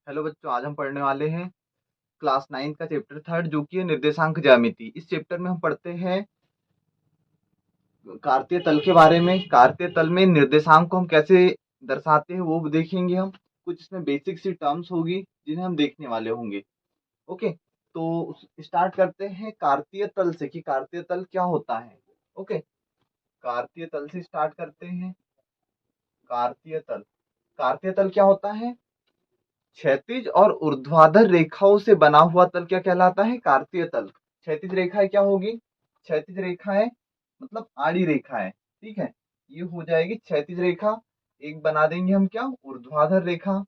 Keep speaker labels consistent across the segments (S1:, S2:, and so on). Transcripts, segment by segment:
S1: Hello बच्चों, आज हम पढ़ने वाले हैं क्लास 9 का चैप्टर 3 जो कि है निर्देशांक ज्यामिति। इस चैप्टर में हम पढ़ते हैं कार्तीय तल के बारे में। कार्तीय तल में निर्देशांक को हम कैसे दर्शाते हैं वो देखेंगे हम। कुछ इसमें बेसिक सी टर्म्स होगी जिन्हें हम देखने वाले होंगे। ओके, तो स्टार्ट करते हैं कार्तीय तल से कि कार्तीय तल क्या होता है। ओके, कार्तीय तल से स्टार्ट करते हैं। कार्तीय तल, कार्तीय तल क्या होता है? क्षैतिज और ऊर्ध्वाधर रेखाओं से बना हुआ तल क्या कहलाता है? कार्तीय तल। क्षैतिज रेखाएं क्या होगी? क्षैतिज रेखाएं मतलब आड़ी रेखा है, ठीक है। ये हो जाएगी क्षैतिज रेखा। एक बना देंगे हम क्या? ऊर्ध्वाधर रेखा,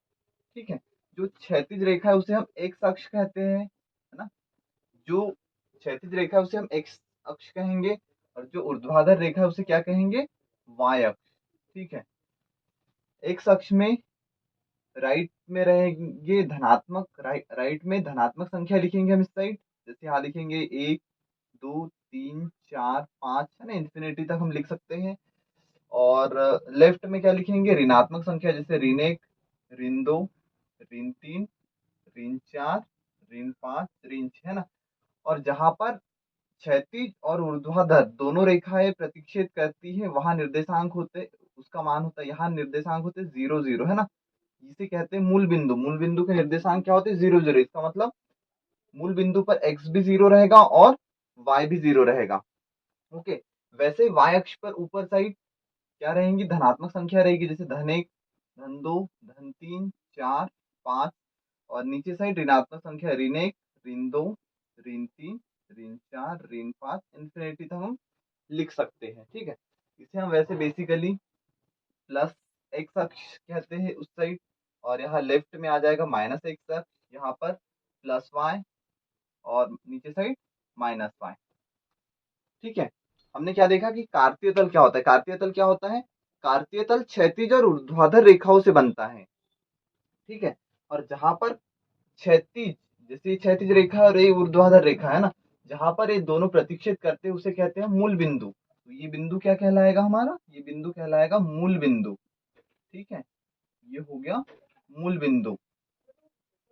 S1: ठीक है। जो क्षैतिज रेखा है उसे हम एक्स अक्ष कहते हैं, है ना। जो क्षैतिज रेखा है उसे हम एक्स अक्ष कहेंगे और जो ऊर्ध्वाधर रेखा है उसे क्या कहेंगे? वाई अक्ष, ठीक है। एक्स अक्ष में राइट में रहेंगे धनात्मक, राइट में धनात्मक संख्या लिखेंगे हम इस साइड। जैसे यहाँ लिखेंगे 1 2 3 4 5, है ना, इन्फिनिटी तक हम लिख सकते हैं। और लेफ्ट में क्या लिखेंगे? ऋणात्मक संख्या, जैसे ऋण 1, ऋण 2, ऋण 3, ऋण 4, ऋण 5, ऋण 6, है ना। और जहां पर क्षैतिज और ऊर्ध्वाधर दोनों रेखाएं प्रतिच्छेद करती है वहां निर्देशांक होते, उसका मान होता है, यहाँ निर्देशांक होते 0 0, है ना। जिसे कहते हैं मूल बिंदु। मूल बिंदु के निर्देशांक क्या होते हैं? 0 0। इसका मतलब मूल बिंदु पर एक्स भी 0 रहेगा और वाई भी 0 रहेगा। ओके, वैसे वाई अक्ष पर ऊपर साइड क्या रहेंगी? धनात्मक संख्या रहेगी, जैसे धन 1, धन 2, धन 3, 4, 5। और नीचे साइड ऋणात्मक संख्या ऋण 1, ऋण 2, ऋण 3, ऋण 4, ऋण 5, इन्फिनिटी तक हम लिख सकते हैं, ठीक है। इसे हम वैसे बेसिकली प्लस एक्स अक्ष कहते हैं उस साइड। और यहाँ लेफ्ट में आ जाएगा माइनस एक्स अक्ष, यहाँ पर प्लस वाई और नीचे साइड माइनस वाई, ठीक है। हमने क्या देखा कि कार्तीय तल क्या होता है? कार्तीय तल क्या होता है? कार्तीय तल क्षैतिज और ऊर्ध्वाधर रेखाओं से बनता है, ठीक है। और जहां पर क्षैतिज, जैसे ये क्षैतिज रेखा और ये ऊर्ध्वाधर रेखा है ना, जहां पर ये दोनों प्रतिच्छेद करते हैं उसे कहते हैं मूल बिंदु। तो ये बिंदु क्या कहलाएगा हमारा? ये बिंदु कहलाएगा मूल बिंदु, ठीक है। ये हो गया मूल बिंदु।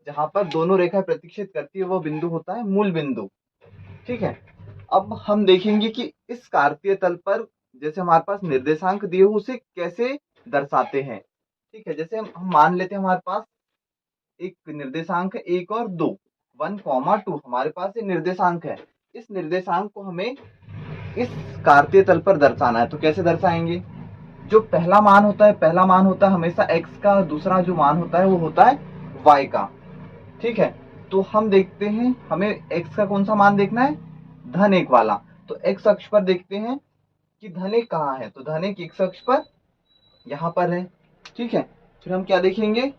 S1: जहां पर दोनों रेखा प्रतिच्छेद करती है वो बिंदु होता है मूल बिंदु, ठीक है। अब हम देखेंगे कि इस कार्तीय तल पर जैसे हमारे पास निर्देशांक दिए हो उसे कैसे दर्शाते हैं, ठीक है। जैसे हम मान लेते हैं हमारे पास एक निर्देशांक है 1 और 2, 1 2 हमारे पास ये निर्देशांक है। इस निर्देशांक को हमें इस कार्तीय तल पर दर्शाना है, तो कैसे दर्शाएंगे? जो पहला मान होता है, पहला मान होता है हमेशा x का, दूसरा जो मान होता है वो होता है y का, ठीक है। तो हम देखते हैं हमें x का कौन सा मान देखना है? धन 1 वाला। तो x अक्ष पर देखते हैं कि धन 1 कहाँ है, तो धन 1 x अक्ष पर यहाँ पर है, ठीक है। फिर हम क्या देखेंगे?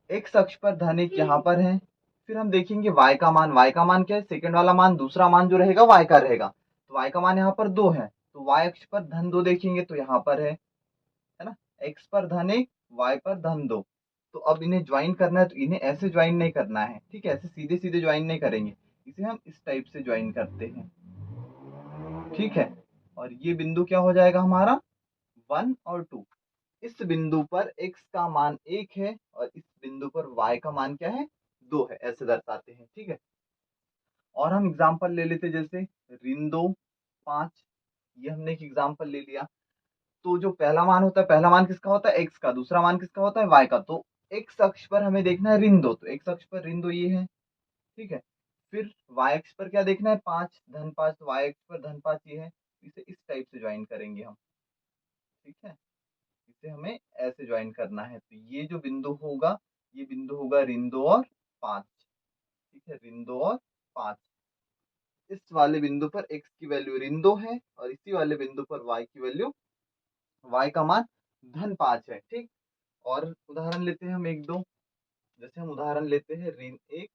S1: x अक्ष पर धन 1 यहाँ पर है। फिर हम देखेंगे y का मान। y का मान क्या है? सेकंड वाला मान, दूसरा मान जो रहेगा y का रहेगा। तो y का मान यहाँ पर 2 है, तो y अक्ष पर धन 2 देखेंगे तो यहाँ पर है ना। x पर धन 1, y पर धन 2। तो अब इन्हें ज्वाइन करना है, तो इन्हें ऐसे ज्वाइन नहीं करना है, ठीक है। ऐसे सीधे सीधे ज्वाइन नहीं करेंगे, इसे हम इस टाइप से ज्वाइन करते हैं, ठीक है। और ये बिंदु क्या हो जाएगा हमारा? 1 और 2। इस बिंदु पर x का मान 1 है और इस बिंदु पर y का मान क्या है? 2 है, ऐसे दर्शाते हैं, ठीक है। और हम एग्जांपल ले लेते, जैसे ऋण 2, 5। ये हमने एक एग्जांपल ले लिया। तो जो पहला मान होता है, पहला मान किसका होता है? x का। दूसरा मान किसका होता है? y का। तो x अक्ष पर हमें देखना है ऋण 2, तो x अक्ष पर ऋण 2 ये है, ठीक है। फिर y अक्ष पर क्या देखना है? 5, धन 5, तो y अक्ष पर धन 5 ये है। इसे इस टाइप से ज्वाइन करेंगे हम, ठीक है। इसे हमें ऐसे ज्वाइन करना है। तो ये जो बिंदु होगा, ये बिंदु होगा ऋण 2 और 5, ठीक है। ऋण 2 और 5। इस वाले बिंदु पर x की वैल्यू ऋण 2 है और इसी वाले बिंदु पर y की वैल्यू, y का मान धन 5 है, ठीक। और उदाहरण लेते हैं हम एक दो। जैसे हम उदाहरण लेते हैं ऋण 1,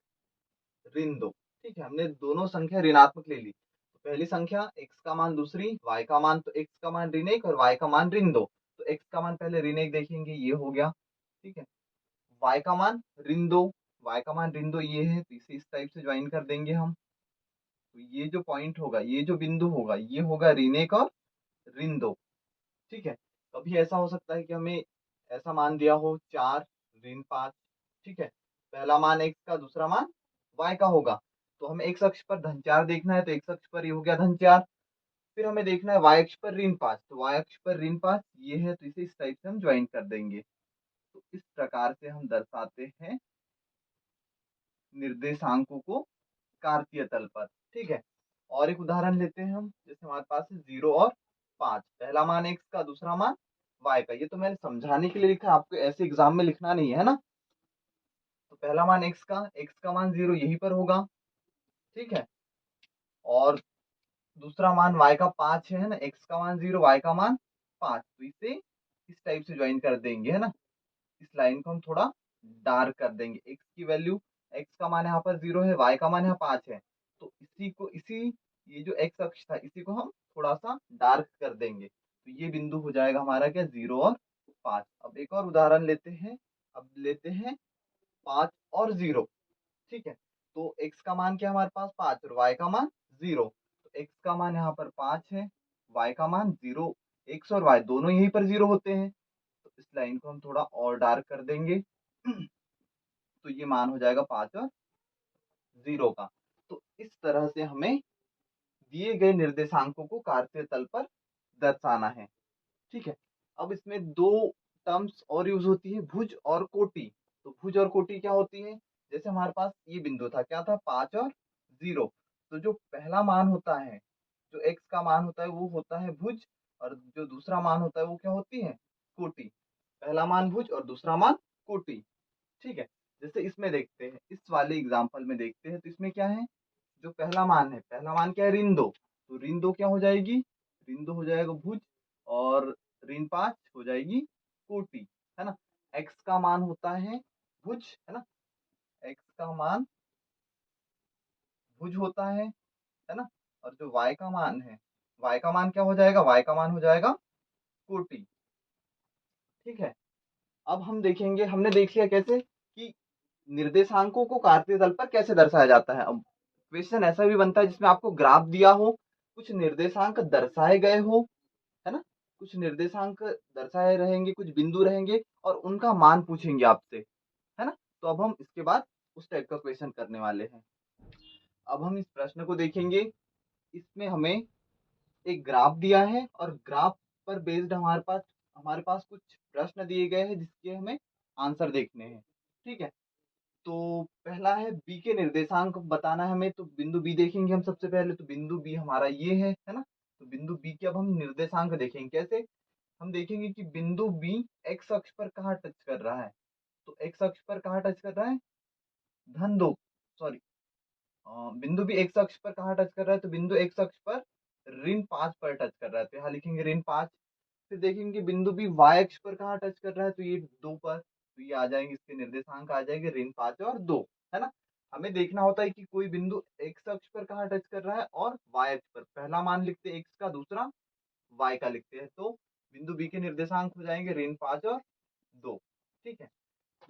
S1: ऋण 2, ठीक है। हमने दोनों संख्या ऋणात्मक ले ली। तो पहली संख्या x का मान, दूसरी y का मान। तो x का मान ऋण 1 और y का मान ऋण 2। तो x का मान पहले ऋण 1 देखेंगे, ये हो गया, ठीक है। y का मान ऋण 2, y का मान ऋण 2 ये है, तो इसे इस टाइप से ज्वाइन कर देंगे हम। तो ये जो पॉइंट होगा, ये जो बिंदु होगा, ये होगा ऋण 1 और ऋण 2, ठीक है। कभी ऐसा हो सकता है कि हमें ऐसा मान दिया हो 4, ऋण 5, ठीक है, पहला मान x का, दूसरा मान y का होगा। तो हमें x अक्ष पर धन 4 देखना है, तो x अक्ष पर ये हो गया धन 4। फिर हमें देखना है y अक्ष पर ऋण 5, तो y अक्ष पर ऋण 5 ये है, तो इसे इस टाइप से हम ज्वाइन कर देंगे। तो इस प्रकार से हम दर्शाते हैं निर्देशांकों को कार्तीय तल पर। ठीक है, और एक उदाहरण लेते हैं हम, जैसे हमारे पास है 0 और 5, पहला मान x का, दूसरा मान y का। ये तो मैंने समझाने के लिए लिखा है, आपको ऐसे एग्जाम में लिखना नहीं है ना। तो पहला मान x का मान 0 यहीं पर होगा। ठीक है, और दूसरा मान y का 5 है ना, x का मान 0, y का मान 5, तो इसे इस टाइप से ज्वाइन कर देंगे, है ना। इस लाइन को हम थोड़ा डार्क कर देंगे। x की वैल्यू, x का मान यहाँ पर 0 है, y का मान यहाँ 5 है, तो इसी ये जो x अक्ष था इसी को हम थोड़ा सा डार्क कर देंगे। तो ये बिंदु हो जाएगा हमारा क्या, 0 और 5। अब एक और उदाहरण लेते हैं, अब लेते हैं 5 और 0। ठीक है, तो x का मान क्या है हमारे पास, 5, और y का मान 0। तो x का मान यहाँ पर 5 है, y का मान 0। x और y दोनों यहीं पर 0 होते हैं, तो इस लाइन को हम थोड़ा और डार्क कर देंगे। तो ये मान हो जाएगा 5 और 0 का। तो इस तरह से हमें दिए गए निर्देशांकों को कार्तीय तल पर दर्शाना है। ठीक है, अब इसमें दो टर्म्स और यूज होती है, भुज और कोटि। तो भुज और कोटि क्या होती है, जैसे हमारे पास ये बिंदु था, क्या था, 5 और 0। तो जो पहला मान होता है, जो x का मान होता है वो होता है भुज, और जो दूसरा मान होता है वो क्या होती है, कोटि। पहला मान भुज और दूसरा मान कोटि। ठीक है, जैसे इसमें देखते हैं, इस वाले एग्जाम्पल में देखते हैं, तो इसमें क्या है, जो पहला मान है, पहला मान क्या है, ऋण 2। तो ऋण 2 क्या हो जाएगी, ऋण 2 हो जाएगा भुज, और ऋण 5 हो जाएगी कोटि, है ना। x का मान होता है भुज, है ना, x का मान भुज होता है ना। और जो y का मान है, y का मान क्या हो जाएगा, y का मान हो जाएगा कोटि। ठीक है, अब हम देखेंगे, हमने देख लिया कैसे कि निर्देशांकों को कार्तीय तल पर कैसे दर्शाया जाता है। अब क्वेश्चन ऐसा भी बनता है जिसमें आपको ग्राफ दिया हो, कुछ निर्देशांक दर्शाए गए हो, है ना, कुछ निर्देशांक दर्शाए रहेंगे, कुछ बिंदु रहेंगे, और उनका मान पूछेंगे आपसे, है ना। तो अब हम इसके बाद उस टाइप का क्वेश्चन करने वाले हैं। अब हम इस प्रश्न को देखेंगे, इसमें हमें एक ग्राफ दिया है, और ग्राफ पर बेस्ड हमारे पास कुछ प्रश्न दिए गए हैं जिसके हमें आंसर देखने हैं। ठीक है, तो पहला है बी के निर्देशांक बताना है हमें। तो बिंदु बी देखेंगे हम सबसे पहले, तो बिंदु बी हमारा ये है ना। तो बिंदु बी के अब हम निर्देशांक देखेंगे कैसे, हम देखेंगे कि बिंदु बी एक्स अक्ष पर कहाँ टच कर रहा है। तो एक्स अक्ष पर कहाँ टच कर रहा है, धन 2, सॉरी, बिंदु भी एक्स अक्ष पर कहाँ टच कर रहा है, तो बिंदु एक्स अक्ष पर ऋण 5 पर टच कर रहा है, तो यहाँ लिखेंगे ऋण 5। फिर देखेंगे बिंदु भी वाई अक्ष पर कहाँ टच कर रहा है, तो ये 2 पर, तो ये आ जाएंगे, इसके निर्देशांक आ जाएंगे ऋण 5 और 2, है ना। हमें देखना होता है कि कोई बिंदु एक्स अक्ष पर कहाँ टच कर रहा है और वाई अक्ष पर। पहला मान लिखते हैं एक्स का, दूसरा वाई का लिखते हैं, तो बिंदु बी के निर्देशांक हो जाएंगे ऋण 5 और 2। ठीक है,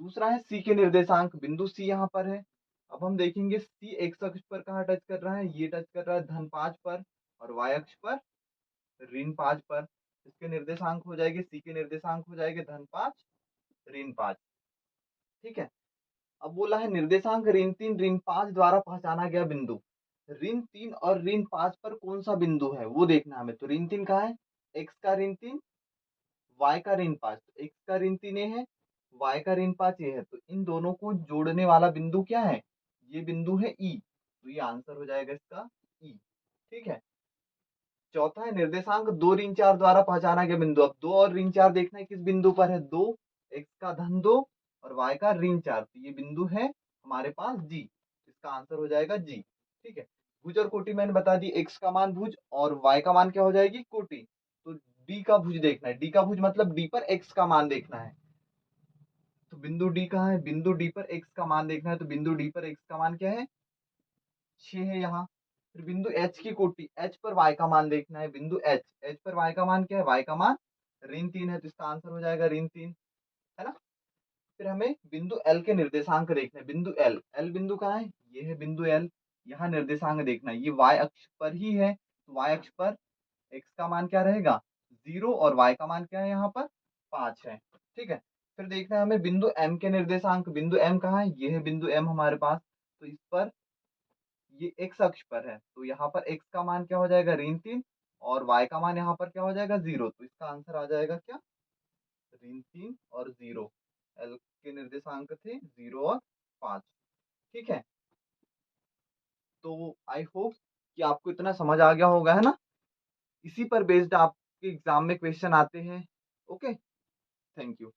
S1: दूसरा है सी के निर्देशांक, बिंदु सी यहाँ पर है। अब हम देखेंगे सी एक्स अक्ष पर कहाँ टच कर रहा है, ये टच कर रहा है धन 5 पर, और वाई अक्ष पर ऋण 5 पर। इसके निर्देशांक हो जाएंगे, सी के निर्देशांक हो जाएंगे धन 5 ऋण 5। ठीक है, अब बोला है निर्देशांक ऋण 3 ऋण 5 द्वारा पहचाना गया बिंदु। ऋण 3 और ऋण 5 पर कौन सा बिंदु है वो देखना हमें। तो ऋण 3 कहाँ है, एक्स का ऋण 3, वाई का ऋण 5। तो एक्स का ऋण 3 ये है, वाई का ऋण 5 ये है, तो इन दोनों को जोड़ने वाला बिंदु क्या है, ये बिंदु है ई। तो ये आंसर हो जाएगा इसका ई। ठीक है, चौथा है निर्देशांक 2 ऋण 4 द्वारा पहचाना गया बिंदु। अब 2 और ऋण 4 देखना है किस बिंदु पर है, 2, एक्स का धन 2 और वाई का ऋण 4, तो ये बिंदु है हमारे पास जी। इसका आंसर हो जाएगा जी। ठीक है, भुज और कोटि मैंने बता दी, एक्स का मान भुज और वाई का मान क्या हो जाएगी, कोटि। तो डी का भुज देखना है, डी का भुज मतलब डी पर एक्स का मान देखना है। तो बिंदु डी कहाँ है, बिंदु डी पर एक्स का मान देखना है, तो बिंदु डी पर एक्स का मान क्या है, 6 है यहाँ। फिर बिंदु एच की कोटि, एच पर वाई का मान देखना है, बिंदु एच, एच पर वाई का मान क्या है, वाई का मान ऋण 3 है, तो इसका आंसर हो जाएगा ऋण 3, है ना। फिर हमें बिंदु एल के निर्देशांक देखने हैं, बिंदु एल, एल बिंदु कहाँ है, ये है बिंदु एल। यहाँ निर्देशांक देखना है, ये वाई अक्ष पर ही है, तो वाई अक्ष पर एक्स का मान क्या रहेगा, 0, और वाई का मान क्या है यहाँ पर 5 है। ठीक है, फिर देखना है हमें बिंदु M के निर्देशांक। बिंदु M कहाँ है? ये है बिंदु M हमारे पास। तो इस पर ये x अक्ष पर है, तो यहाँ पर x का मान क्या हो जाएगा? ऋण 3, और y का मान यहाँ पर क्या हो जाएगा? 0। तो इसका आंसर आ जाएगा क्या? ऋण 3 और 0। L के निर्देशांक थे 0 और 5। ठीक है, तो आई होप कि आपको इतना समझ आ गया होगा, है ना? इसी पर बेस्ड आपके एग्जाम में क्वेश्चन आते हैं। Okay, thank you.